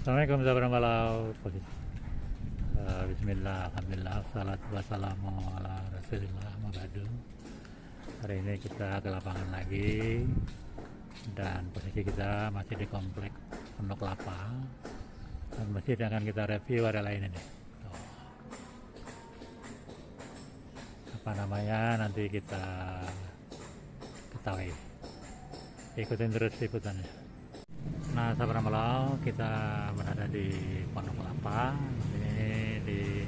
Assalamualaikum warahmatullahi wabarakatuh. Bismillah, alhamdulillah, salatu wassalamu ala rasulillah mabadu. Hari ini kita ke lapangan lagi, dan posisi kita masih di komplek Pondok Kelapa. Dan masjid yang akan kita review adalah ini nih. Tuh. Apa namanya, nanti kita ketahui. Ikutin terus liputannya. Nah, sahabat Malau, kita berada di Pondok Kelapa. Ini di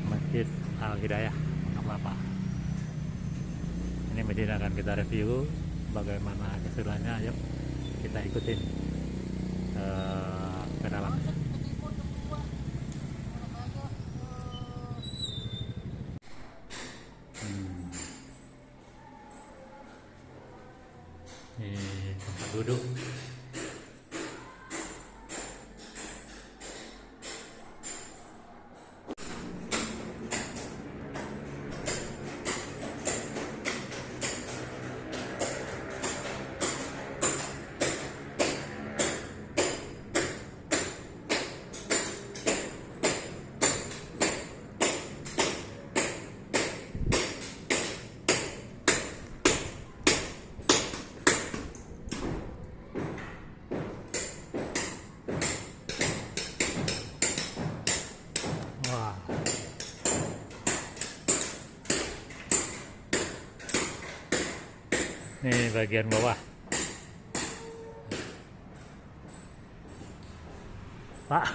Masjid Al Hidayah Pondok Kelapa. Ini masjid akan kita review bagaimana keseruannya. Yuk kita ikutin ke dalam. Ini tempat duduk. Wah. Ini bagian bawah. Pak.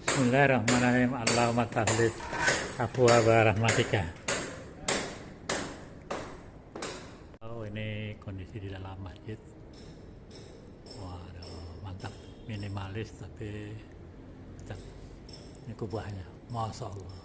Bismillahirrahmanirrahim. Allahumma tahlis afwa rahmatika. Oh, ini kondisi di dalam masjid. Waduh, mantap. Minimalis tapi cak. Ini kubahnya, masya Allah.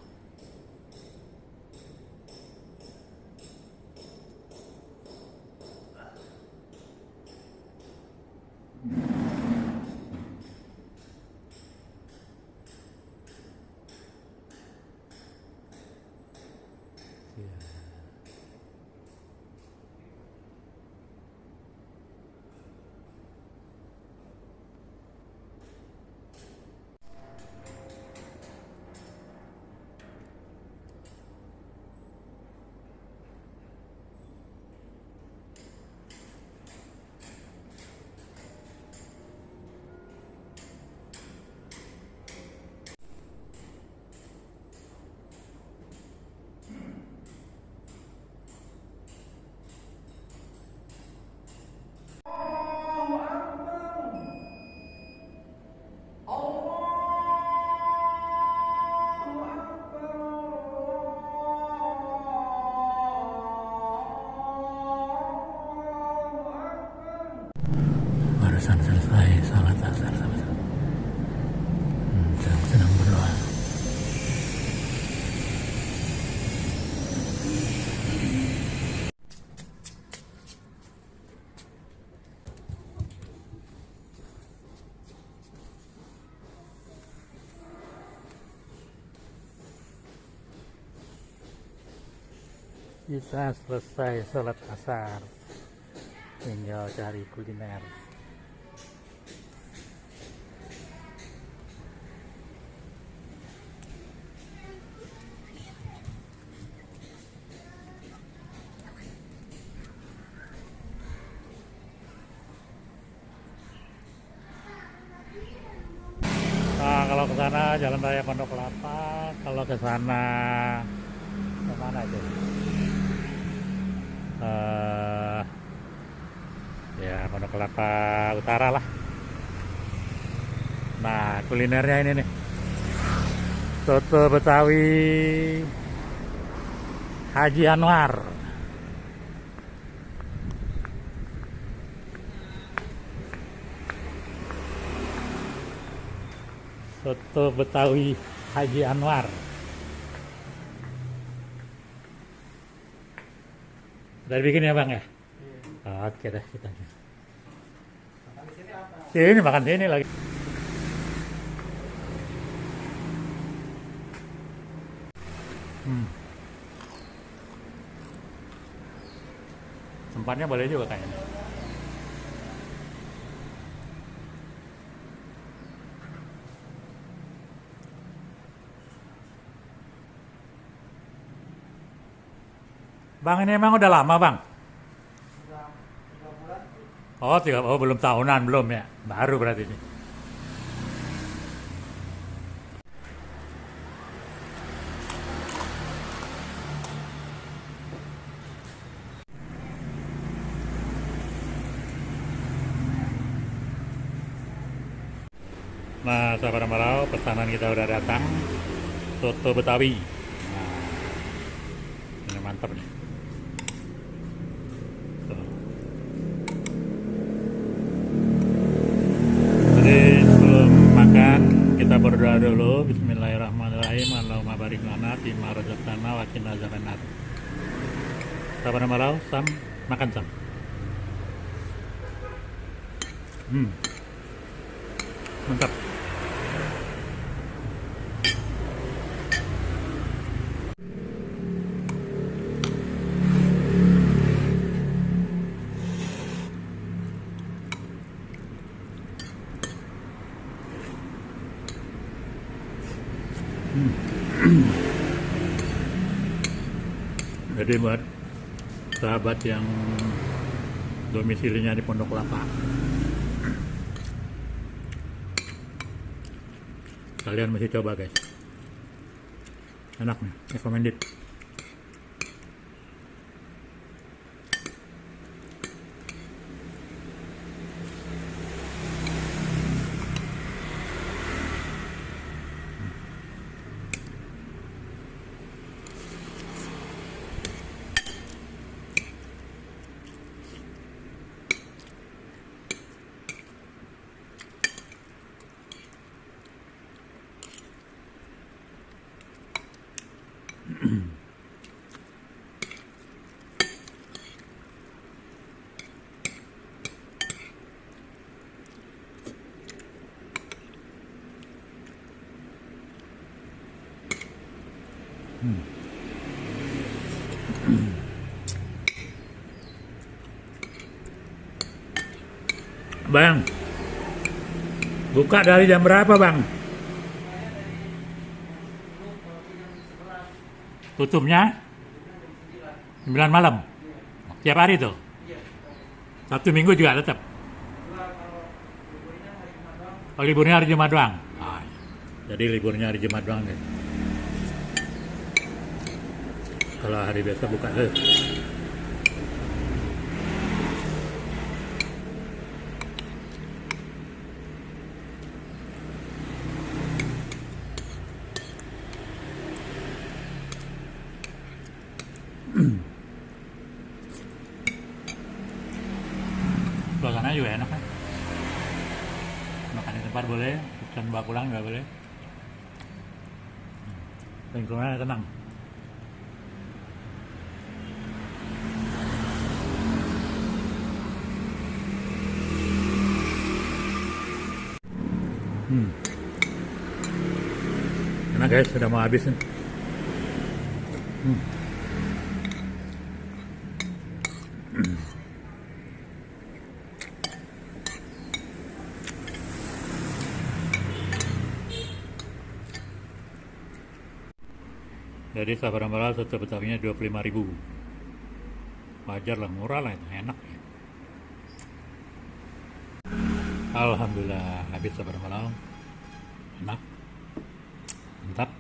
Barusan selesai salat asar, sedang berdoa. Kita selesai salat asar, tinggal cari kuliner. Nah, kalau ke sana Jalan Raya Pondok Kelapa, kalau ke sana kemana aja? Ya Pondok Kelapa Utara lah. Nah, kulinernya ini nih, soto Betawi Haji Anwar. Soto Betawi Haji Anwar. Udah bikin ya bang ya? Iya. Oke deh kita. Di sini Sini makan sini lagi. Hmm. Tempatnya boleh juga kayaknya. Bang, ini emang udah lama, Bang? Oh, oh, belum tahunan belum ya? Baru berarti ini. Nah, sahabat Marau, pesanan kita udah datang. Soto Betawi. Nah, ini mantap nih. Tuh. Jadi sebelum makan kita berdoa dulu. Bismillahirrahmanirrahim. Allahumma barik lana fima razaqtana wa qina azabannar. Sahabat Marau, Sam, makan Sam. Mantap. Jadi buat sahabat yang domisilinya di Pondok Kelapa, kalian mesti coba guys, enak nih, recommended. Bang, buka dari jam berapa, Bang? Tutupnya 9 malam. Tiap hari tuh. Sabtu Minggu juga tetap. Oh, liburnya hari Jumat doang. Ah, jadi liburnya hari Jumat doang guys. Kalau hari biasa buka tuh. Suasana juga enak kan? Makan di tempat boleh, pesan bawa pulang nggak boleh. Lingkungannya tenang. Enak guys, sudah mau habis nih. Jadi sabar malah soto Betawinya 25.000. Wajar lah, murah lah, itu enak ya. Alhamdulillah habis sabar malam. Enak, mantap.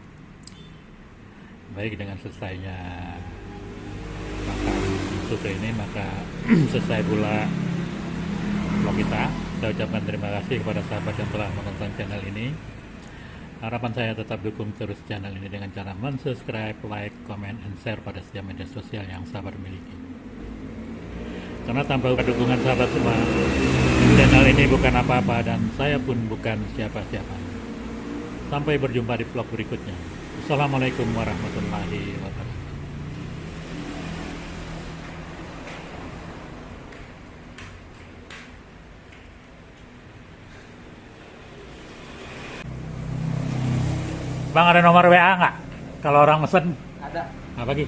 Baik, dengan selesainya makan soto ini maka selesai pula vlog kita. Saya ucapkan terima kasih kepada sahabat yang telah menonton channel ini. Harapan saya tetap dukung terus channel ini dengan cara mensubscribe, like, comment, and share pada setiap media sosial yang sahabat miliki. Karena tanpa dukungan sahabat semua, channel ini bukan apa-apa dan saya pun bukan siapa-siapa. Sampai berjumpa di vlog berikutnya. Assalamualaikum warahmatullahi wabarakatuh. Bang ada nomor WA nggak? Kalau orang mesen, Ada. nah bagi.